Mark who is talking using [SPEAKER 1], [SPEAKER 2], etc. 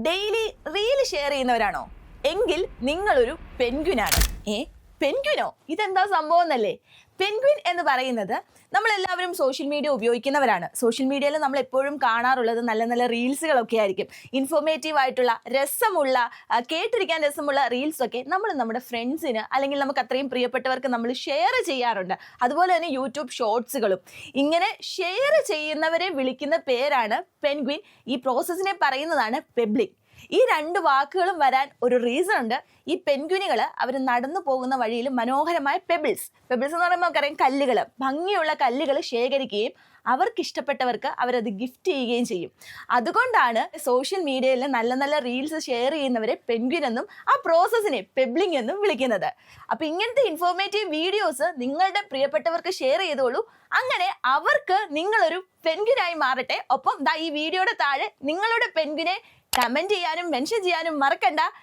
[SPEAKER 1] Daily reel share ചെയ്യുന്നവരാണോ? എങ്കിൽ നിങ്ങളൊരു പെൻഗ്വിനാണ്. പെൻഗ്വിനോ? ഇതെന്താ സംഭവം എന്നല്ലേ? പെൻഗ്വിൻ എന്ന് പറയുന്നത് നമ്മളെല്ലാവരും സോഷ്യൽ മീഡിയ ഉപയോഗിക്കുന്നവരാണ്. സോഷ്യൽ മീഡിയയിൽ നമ്മൾ എപ്പോഴും കാണാറുള്ളത് നല്ല നല്ല റീൽസുകളൊക്കെ ആയിരിക്കും. ഇൻഫോർമേറ്റീവ് ആയിട്ടുള്ള രസമുള്ള കേട്ടിരിക്കാൻ രസമുള്ള റീൽസൊക്കെ നമ്മൾ നമ്മുടെ ഫ്രണ്ട്സിന് അല്ലെങ്കിൽ നമുക്ക് അത്രയും പ്രിയപ്പെട്ടവർക്ക് നമ്മൾ ഷെയർ ചെയ്യാറുണ്ട്. അതുപോലെ തന്നെ യൂട്യൂബ് ഷോർട്സുകളും. ഇങ്ങനെ ഷെയർ ചെയ്യുന്നവരെ വിളിക്കുന്ന പേരാണ് പെൻഗ്വിൻ. ഈ പ്രോസസ്സിനെ പറയുന്നതാണ് പെബ്ലിക്. ഈ രണ്ട് വാക്കുകളും വരാൻ ഒരു റീസൺ ഉണ്ട്. ഈ പെൻഗ്വിനുകൾ അവർ നടന്നു പോകുന്ന വഴിയിൽ മനോഹരമായ പെബിൾസ് എന്ന് പറയുമ്പോൾ നമുക്കറിയാം കല്ലുകൾ, ഭംഗിയുള്ള കല്ലുകൾ ശേഖരിക്കുകയും അവർക്ക് ഇഷ്ടപ്പെട്ടവർക്ക് അവരത് ഗിഫ്റ്റ് ചെയ്യുകയും ചെയ്യും. അതുകൊണ്ടാണ് സോഷ്യൽ മീഡിയയിൽ നല്ല നല്ല റീൽസ് ഷെയർ ചെയ്യുന്നവരെ പെൻഗ്വിൻ എന്നും ആ പ്രോസസ്സിനെ പെബ്ലിംഗ് എന്നും വിളിക്കുന്നത്. അപ്പോൾ ഇങ്ങനത്തെ ഇൻഫോർമേറ്റീവ് വീഡിയോസ് നിങ്ങളുടെ പ്രിയപ്പെട്ടവർക്ക് ഷെയർ ചെയ്തോളൂ. അങ്ങനെ അവർക്ക് നിങ്ങളൊരു പെൻഗ്വിനായി മാറട്ടെ. ഒപ്പം ഈ വീഡിയോയുടെ താഴെ നിങ്ങളുടെ പെൻഗ്വിനെ കമന്റ് ചെയ്യാനും മെൻഷൻ ചെയ്യാനും മറക്കണ്ട.